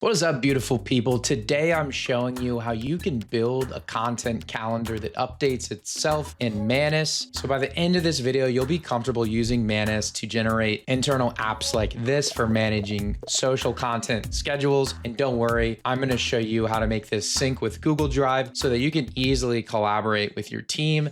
What is up, beautiful people? Today I'm showing you how you can build a content calendar that updates itself in Manus. So by the end of this video, you'll be comfortable using Manus to generate internal apps like this for managing social content schedules. And don't worry, I'm going to show you how to make this sync with Google Drive so that you can easily collaborate with your team.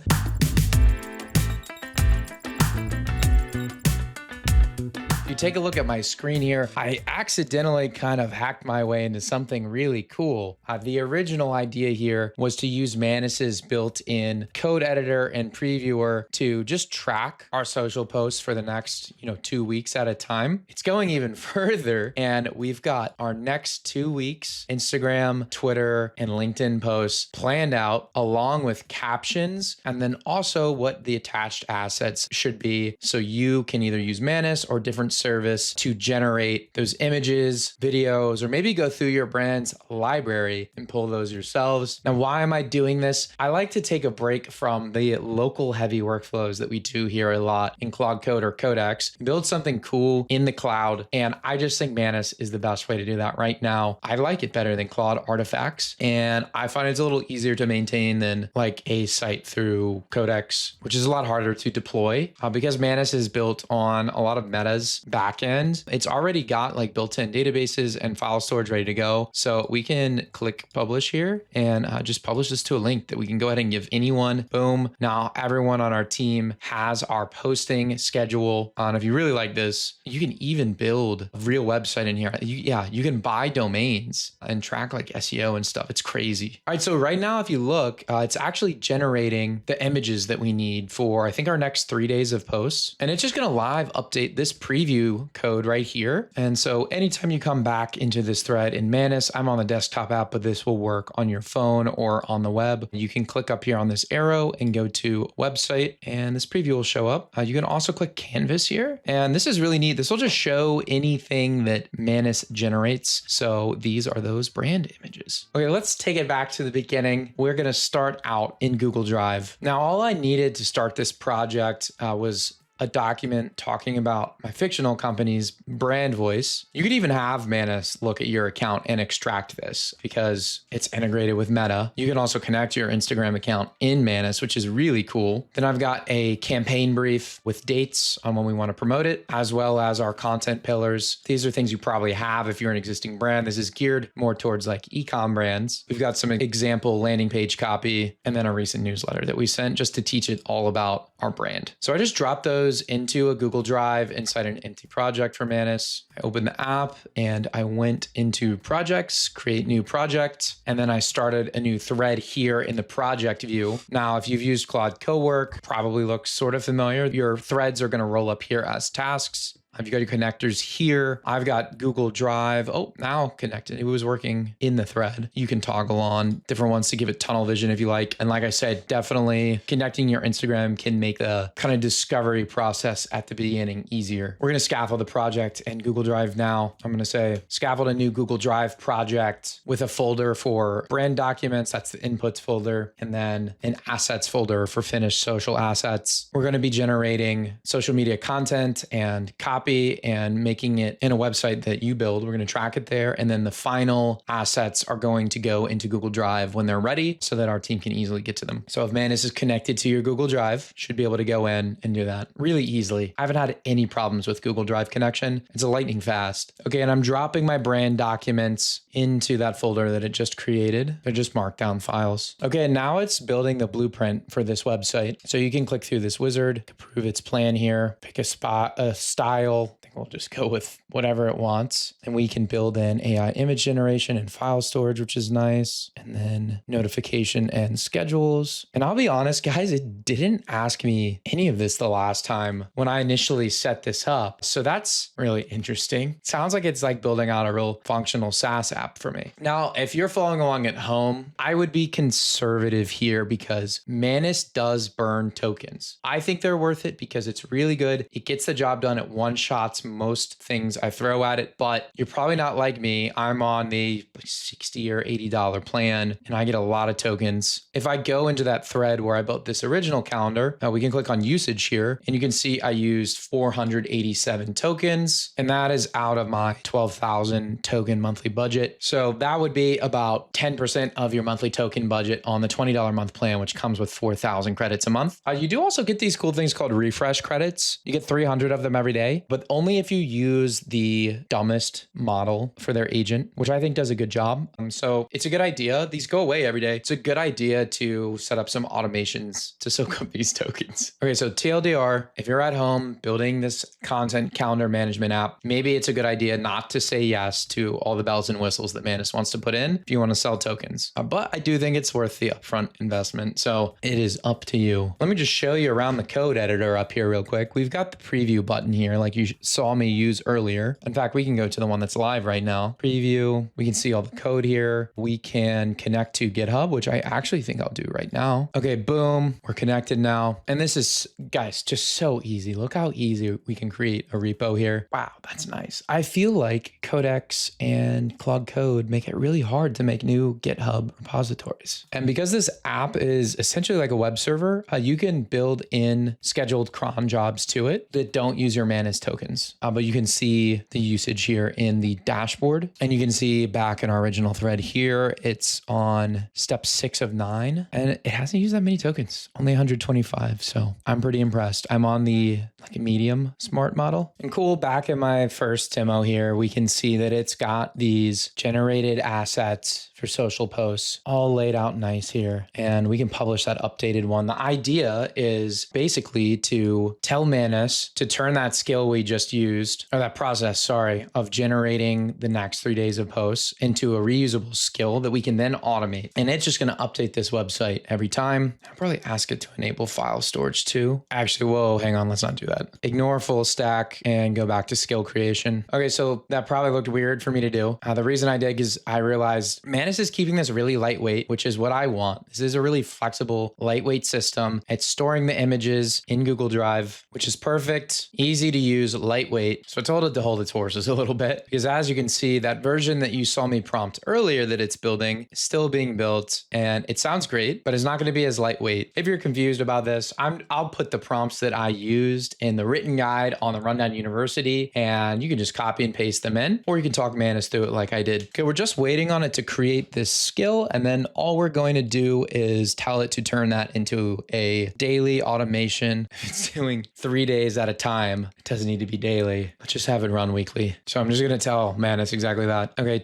If you take a look at my screen here, I accidentally kind of hacked my way into something really cool. The original idea here was to use Manus's built-in code editor and previewer to just track our social posts for the next, 2 weeks at a time. It's going even further, and we've got our next 2 weeks Instagram, Twitter, and LinkedIn posts planned out along with captions, and then also what the attached assets should be. So you can either use Manus or different service to generate those images, videos, or maybe go through your brand's library and pull those yourselves. Now, why am I doing this? I like to take a break from the local heavy workflows that we do here a lot in Claude Code or Codex, build something cool in the cloud. And I just think Manus is the best way to do that right now. I like it better than Claude Artifacts. And I find it's a little easier to maintain than like a site through Codex, which is a lot harder to deploy because Manus is built on a lot of Meta's backend. It's already got like built-in databases and file storage ready to go. So we can click publish here and just publish this to a link that we can go ahead and give anyone. Boom. Now everyone on our team has our posting schedule. And if you really like this, you can even build a real website in here. You can buy domains and track like SEO and stuff. It's crazy. All right. So right now, if you look, it's actually generating the images that we need for, I think, our next 3 days of posts. And it's just going to live update this preview code right here. And so anytime you come back into this thread in Manus, I'm on the desktop app, but this will work on your phone or on the web. You can click up here on this arrow and go to website, and this preview will show up. You can also click canvas here. And this is really neat. This will just show anything that Manus generates. So these are those brand images. Okay, let's take it back to the beginning. We're going to start out in Google Drive. Now, all I needed to start this project was a document talking about my fictional company's brand voice. You could even have Manus look at your account and extract this because it's integrated with Meta. You can also connect your Instagram account in Manus, which is really cool. Then I've got a campaign brief with dates on when we want to promote it, as well as our content pillars. These are things you probably have if you're an existing brand. This is geared more towards like e-com brands. We've got some example landing page copy and then a recent newsletter that we sent just to teach it all about our brand. So I just dropped those into a Google Drive inside an empty project for Manus. I opened the app and I went into projects, create new project, and then I started a new thread here in the project view. Now, if you've used Claude Cowork, probably looks sort of familiar. Your threads are going to roll up here as tasks. You've got your connectors here. I've got Google Drive. Oh, now connected. It was working in the thread. You can toggle on different ones to give it tunnel vision if you like. And like I said, definitely connecting your Instagram can make the kind of discovery process at the beginning easier. We're going to scaffold the project in Google Drive now. I'm going to say scaffold a new Google Drive project with a folder for brand documents. That's the inputs folder. And then an assets folder for finished social assets. We're going to be generating social media content and copy and making it in a website that you build. We're going to track it there. And then the final assets are going to go into Google Drive when they're ready so that our team can easily get to them. So if Manus is connected to your Google Drive, should be able to go in and do that really easily. I haven't had any problems with Google Drive connection. It's a lightning fast. Okay. And I'm dropping my brand documents into that folder that it just created. They're just markdown files. Okay. Now it's building the blueprint for this website. So you can click through this wizard, approve its plan here, pick a style. I think we'll just go with whatever it wants. And we can build in AI image generation and file storage, which is nice. And then notification and schedules. And I'll be honest, guys, it didn't ask me any of this the last time when I initially set this up. So that's really interesting. Sounds like it's like building out a real functional SaaS app for me. Now, if you're following along at home, I would be conservative here because Manus does burn tokens. I think they're worth it because it's really good. It gets the job done at one one-shots most things I throw at it, but you're probably not like me. I'm on the $60 or $80 plan, and I get a lot of tokens. If I go into that thread where I built this original calendar, we can click on usage here, and you can see I used 487 tokens, and that is out of my 12,000 token monthly budget. So that would be about 10% of your monthly token budget on the $20 a month plan, which comes with 4,000 credits a month. You do also get these cool things called refresh credits. You get 300 of them every day, but only if you use the dumbest model for their agent, which I think does a good job. So it's a good idea. These go away every day. It's a good idea to set up some automations to soak up these tokens. Okay, so TLDR, if you're at home building this content calendar management app, maybe it's a good idea not to say yes to all the bells and whistles that Manus wants to put in if you want to sell tokens. But I do think it's worth the upfront investment. So it is up to you. Let me just show you around the code editor up here real quick. We've got the preview button here like you saw me use earlier. In fact, we can go to the one that's live right now. Preview. We can see all the code here. We can connect to GitHub, which I actually think I'll do right now. Okay, boom. We're connected now. And this is, guys, just so easy. Look how easy we can create a repo here. Wow, that's nice. I feel like Codex and Claude Code make it really hard to make new GitHub repositories. And because this app is essentially like a web server, you can build in scheduled cron jobs to it that don't use your Manus tokens. But you can see the usage here in the dashboard. And you can see back in our original thread here, it's on step 6 of 9. And it hasn't used that many tokens, only 125. So I'm pretty impressed. I'm on the medium smart model. And cool, back in my first demo here, we can see that it's got these generated assets for social posts all laid out nice here. And we can publish that updated one. The idea is basically to tell Manus to turn that skill we just used, or that process, sorry, of generating the next 3 days of posts into a reusable skill that we can then automate. And it's just going to update this website every time. I'll probably ask it to enable file storage too. Actually, whoa, hang on, let's not do that. Ignore full stack and go back to skill creation. Okay, so that probably looked weird for me to do. The reason I did is I realized Manus is keeping this really lightweight, which is what I want. This is a really flexible, lightweight system. It's storing the images in Google Drive, which is perfect, easy to use, lightweight. So I told it to hold its horses a little bit because as you can see, that version that you saw me prompt earlier that it's building is still being built and it sounds great, but it's not going to be as lightweight. If you're confused about this, I'll put the prompts that I used in the written guide on the Rundown University and you can just copy and paste them in, or you can talk Manus through it like I did. Okay, we're just waiting on it to create this skill, and then all we're going to do is tell it to turn that into a daily automation. If it's doing 3 days at a time, it doesn't need to be daily. Let's just have it run weekly. So I'm just going to tell Manus exactly that. Okay,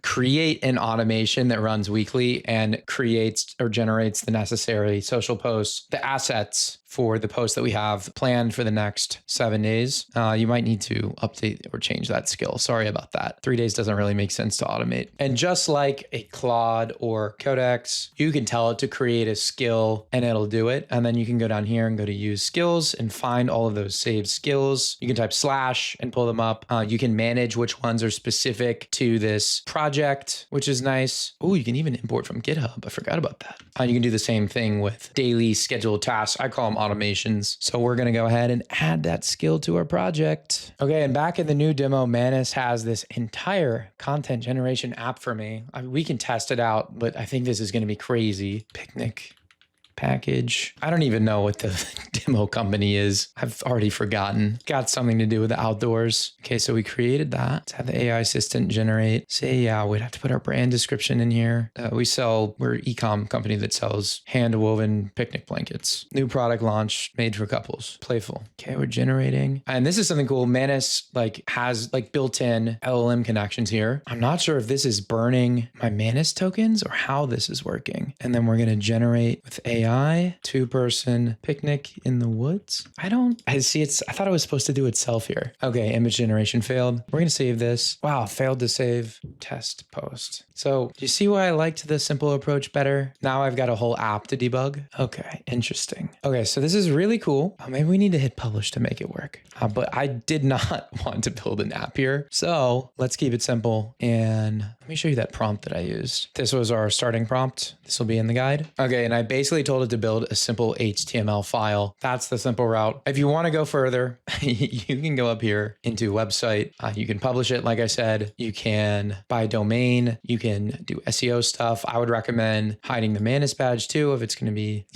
create an automation that runs weekly and creates or generates the necessary social posts, the assets for the post that we have planned for the next 7 days. You might need to update or change that skill. Sorry about that. 3 days doesn't really make sense to automate. And just like a Claude or Codex, you can tell it to create a skill and it'll do it. And then you can go down here and go to use skills and find all of those saved skills. You can type / and pull them up. You can manage which ones are specific to this project, which is nice. Oh, you can even import from GitHub. I forgot about that. You can do the same thing with daily scheduled tasks. I call them automations. So we're going to go ahead and add that skill to our project. Okay, and back in the new demo, Manus has this entire content generation app for me. We can test it out, but I think this is going to be crazy. Picnic package. I don't even know what the demo company is. I've already forgotten. Got something to do with the outdoors. Okay, so we created that. Let's have the AI assistant generate. Say, yeah, we'd have to put our brand description in here. We're e-com company that sells hand-woven picnic blankets. New product launch made for couples. Playful. Okay, we're generating. And this is something cool. Manus has built-in LLM connections here. I'm not sure if this is burning my Manus tokens or how this is working. And then we're going to generate with AI 2-person picnic in the woods. I thought it was supposed to do itself here. Okay, image generation failed. We're going to save this. Wow, failed to save test post. So do you see why I liked the simple approach better? Now I've got a whole app to debug. Okay, interesting. Okay, so this is really cool. Maybe we need to hit publish to make it work. But I did not want to build an app here. So let's keep it simple. And let me show you that prompt that I used. This was our starting prompt. This will be in the guide. Okay, and I basically told told it to build a simple HTML file. That's the simple route. If you want to go further, you can go up here into website. You can publish it. Like I said, you can buy a domain. You can do SEO stuff. I would recommend hiding the Manus badge too, if it's going to be,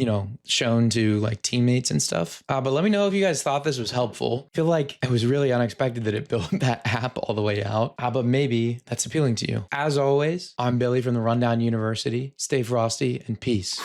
shown to like teammates and stuff. But let me know if you guys thought this was helpful. I feel like it was really unexpected that it built that app all the way out, but maybe that's appealing to you. As always, I'm Billy from the Rundown University. Stay frosty and peace.